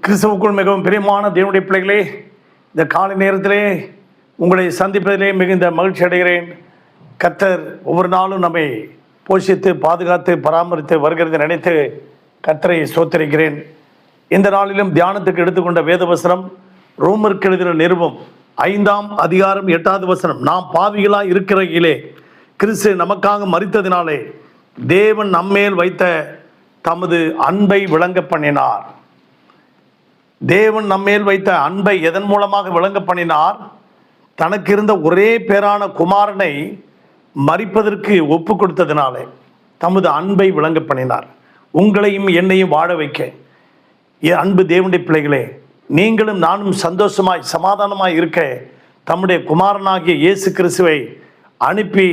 கிறிஸ்துவுக்குள் மிகவும் பிரியமான தேவனுடைய பிள்ளைகளே, இந்த காலை நேரத்திலே உங்களை சந்திப்பதிலே மிகுந்த மகிழ்ச்சி அடைகிறேன். கர்த்தர் ஒவ்வொரு நாளும் நம்மை போஷித்து பாதுகாத்து பராமரித்து வருகிறதை நினைத்து கர்த்தரை ஸ்தோத்திரிக்கிறேன். இந்த நாளிலும் தியானத்துக்கு எடுத்துக்கொண்ட வேதவசனம் ரோமருக்கு எழுதின நிருபம் 5ஆம் அதிகாரம் 8வது வசனம். நாம் பாவிகளாய் இருக்கிறையிலே கிறிஸ்து நமக்காக மரித்ததினாலே தேவன் நம்மேல் வைத்த தமது அன்பை விளங்க பண்ணினார். தேவன் நம்மேல் வைத்த அன்பை எதன் மூலமாக விளங்க பண்ணினார்? தனக்கு இருந்த ஒரே பேரான குமாரனை மரிப்பதற்கு ஒப்பு கொடுத்ததினாலே தமது அன்பை விளங்க பண்ணினார். உங்களையும் என்னையும் வாழ வைக்க. அன்பு தேவனுடைய பிள்ளைகளே, நீங்களும் நானும் சந்தோஷமாய் சமாதானமாய் இருக்க தம்முடைய குமாரனாகிய இயேசு கிறிஸ்துவை அனுப்பி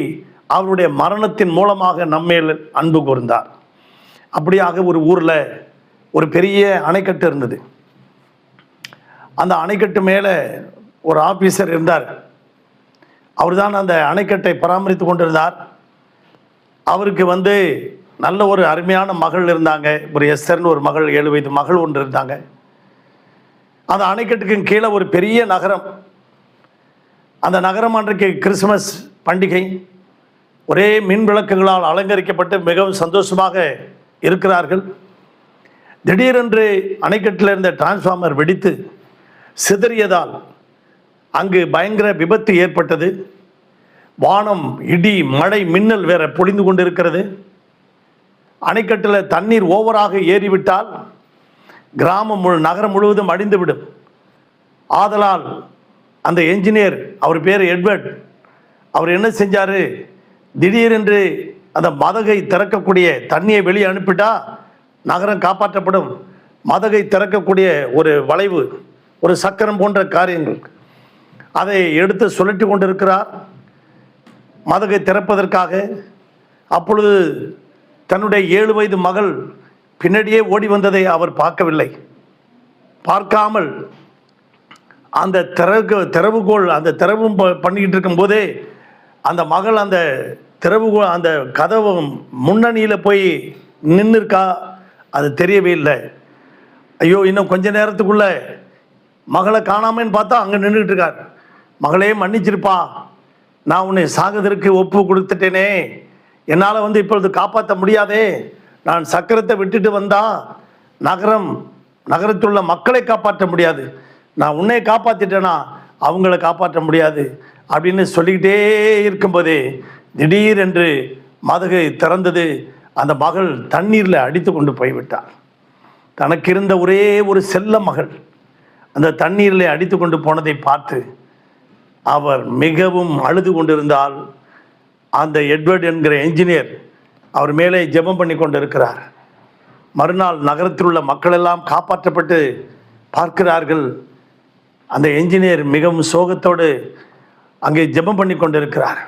அவருடைய மரணத்தின் மூலமாக நம்மேல் அன்பு கூர்ந்தார். அப்படியாக ஒரு ஊரில் ஒரு பெரிய அணைக்கட்டு இருந்தது. அந்த அணைக்கட்டு மேலே ஒரு ஆபீசர் இருந்தார். அவர் தான் அந்த அணைக்கட்டை பராமரித்து கொண்டிருந்தார். அவருக்கு நல்ல ஒரு அருமையான மகள் இருந்தாங்க. ஒரு எஸ்தர்னு ஒரு மகள், 7 வயது மகள் ஒன்று இருந்தாங்க. அந்த அணைக்கட்டுக்கு கீழே ஒரு பெரிய நகரம். அந்த நகரம் அன்றைக்கு கிறிஸ்துமஸ் பண்டிகை. ஒரே மின் விளக்குகளால் அலங்கரிக்கப்பட்டு மிகவும் சந்தோஷமாக இருக்கிறார்கள். திடீரென்று அணைக்கட்டில் இருந்த டிரான்ஸ்ஃபார்மர் வெடித்து சிதறியதால் அங்கு பயங்கர விபத்து ஏற்பட்டது. வானம், இடி, மழை, மின்னல் வேற பொழிந்து கொண்டிருக்கிறது. அணைக்கட்டில் தண்ணீர் ஓவராக ஏறிவிட்டால் கிராமம் நகரம் முழுவதும் அடிந்துவிடும். ஆதலால் அந்த என்ஜினியர், அவர் பேர் எட்வர்ட், அவர் என்ன செஞ்சார்? திடீரென்று அந்த மதகை திறக்கக்கூடிய தண்ணியை வெளியே அனுப்பிட்டா நகரம் காப்பாற்றப்படும். மதகை திறக்கக்கூடிய ஒரு வளைவு, ஒரு சக்கரம் போன்ற காரியங்கள், அதை எடுத்து சுழற்றி கொண்டிருக்கிறார் மதகை திறப்பதற்காக. அப்பொழுது தன்னுடைய 7 வயது மகள் பின்னாடியே ஓடி வந்ததை அவர் பார்க்கவில்லை. பார்க்காமல் அந்த திறவுகோல், அந்த திறவும் பண்ணிக்கிட்டு இருக்கும்போதே அந்த மகள் அந்த திறவுகோல், அந்த கதவு முன்னணியில் போய் நின்றுருக்கா, அது தெரியவே இல்லை. ஐயோ, இன்னும் கொஞ்ச நேரத்துக்குள்ள மகளை காணாமன்னு பார்த்தா அங்கே நின்றுட்டு இருக்கார். மகளே, மன்னிச்சிருப்பா, நான் உன்னை சாகதற்கு ஒப்பு கொடுத்துட்டேனே, என்னால் இப்பொழுது காப்பாற்ற முடியாதே. நான் சக்கரத்தை விட்டுட்டு வந்தா நகரத்துள்ள மக்களை காப்பாற்ற முடியாது, நான் உன்னை காப்பாற்றிட்டேனா அவங்கள காப்பாற்ற முடியாது அப்படின்னு சொல்லிக்கிட்டே இருக்கும்போதே திடீரென்று மதகை திறந்தது. அந்த மகள் தண்ணீரில் அடித்து கொண்டு போய்விட்டார். தனக்கு இருந்த ஒரே ஒரு செல்ல மகள் அந்த தண்ணீரில் அடித்து கொண்டு போனதை பார்த்து அவர் மிகவும் அழுது கொண்டிருந்தால், அந்த எட்வர்ட் என்கிற என்ஜினியர் அவர் மேலே ஜெபம் பண்ணி கொண்டு இருக்கிறார். மறுநாள் நகரத்தில் உள்ள மக்கள் எல்லாம் காப்பாற்றப்பட்டு பார்க்கிறார்கள். அந்த என்ஜினியர் மிகவும் சோகத்தோடு அங்கே ஜெபம் பண்ணி கொண்டு இருக்கிறார்.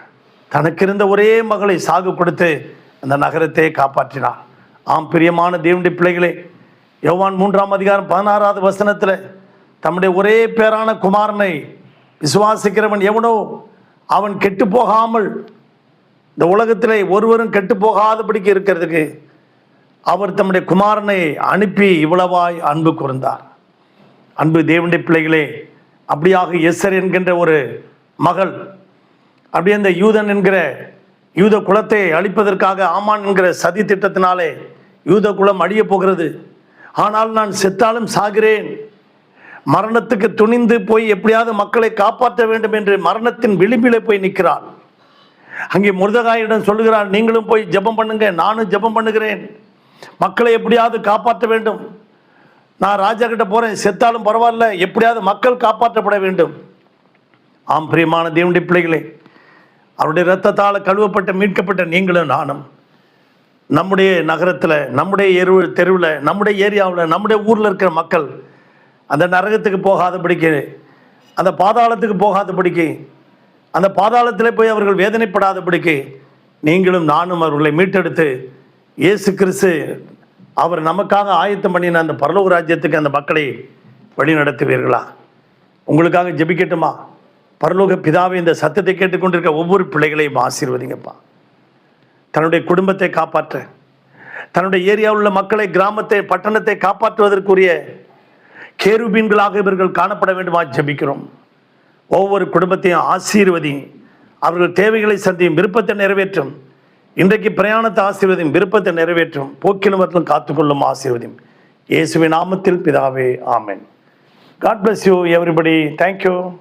தனக்கு இருந்த ஒரே மகளை சாகு கொடுத்து அந்த நகரத்தை காப்பாற்றினார். ஆம் பிரியமான தேவனுடைய பிள்ளைகளே, யோவான் 3ஆம் அதிகாரம் 16வது வசனத்தில் தம்முடைய ஒரே பேரான குமாரனை விசுவாசிக்கிறவன் எவனோ அவன் கெட்டு போகாமல், இந்த உலகத்திலே ஒருவரும் கெட்டு போகாதபடிக்கு இருக்கிறதுக்கு அவர் தம்முடைய குமாரனை அனுப்பி இவ்வளவாய் அன்பு கூர்ந்தார். அன்பு தேவனுடைய பிள்ளைகளே, அப்படியாக எஸ்தர் என்கின்ற ஒரு மகள், அப்படியே அந்த யூதன் என்கிற யூத குலத்தை அழிப்பதற்காக ஆமான் என்கிற சதி திட்டத்தினாலே யூத குலம் அழிய போகிறது. ஆனால் நான் செத்தாலும் சாகிறேன், மரணத்துக்கு துணிந்து போய் எப்படியாவது மக்களை காப்பாற்ற வேண்டும் என்று மரணத்தின் விளிம்பிலே போய் நிற்கிறாள். அங்கே முர்தகாயிடம் சொல்லுகிறார், நீங்களும் போய் ஜெபம் பண்ணுங்க, நானும் ஜெபம் பண்ணுகிறேன், மக்களை எப்படியாவது காப்பாற்ற வேண்டும். நான் ராஜா கிட்ட போகிறேன், செத்தாலும் பரவாயில்ல, எப்படியாவது மக்கள் காப்பாற்றப்பட வேண்டும். ஆம் பிரியமான தேவனுடைய பிள்ளைகளே, அவருடைய இரத்தத்தால் கழுவப்பட்ட மீட்கப்பட்ட நீங்களும் நானும் நம்முடைய நகரத்தில், நம்முடைய தெருவில், நம்முடைய ஏரியாவில், நம்முடைய ஊரில் இருக்கிற மக்கள் அந்த நரகத்துக்கு போகாதபடிக்கு, அந்த பாதாளத்துக்கு போகாதபடிக்கு, அந்த பாதாளத்தில் போய் அவர்கள் வேதனைப்படாதபடிக்கு நீங்களும் நானும் அவர்களை மீட்டெடுத்து இயேசு கிறிஸ்து அவர் நமக்காக ஆயத்தம் பண்ணின அந்த பரலோக ராஜ்யத்துக்கு அந்த மக்களை வழி நடத்துவீர்களா? உங்களுக்காக ஜெபிக்கட்டுமா? பரலோக பிதாவை, இந்த சத்தத்தை கேட்டுக்கொண்டிருக்க ஒவ்வொரு பிள்ளைகளையும் ஆசீர்வதிங்கப்பா. தன்னுடைய குடும்பத்தை காப்பாற்ற, தன்னுடைய ஏரியாவில் உள்ள மக்களை, கிராமத்தை, பட்டணத்தை காப்பாற்றுவதற்குரிய கேருபீன்களாக இவர்கள் காணப்பட வேண்டுமா ஜெபிக்கிறோம். ஒவ்வொரு குடும்பத்தையும் ஆசீர்வதி, அவர்கள் தேவைகளை சந்தியும், விருப்பத்தை நிறைவேற்றும். இன்றைக்கு பிரயாணத்தை ஆசீர்வதியும், விருப்பத்தை நிறைவேற்றும். போக்கிலும் வரலும் காத்துக்கொள்ளும் ஆசீர்வதியும். இயேசுவின் நாமத்தில் பிதாவே, ஆமென். God bless you everybody. Thank you.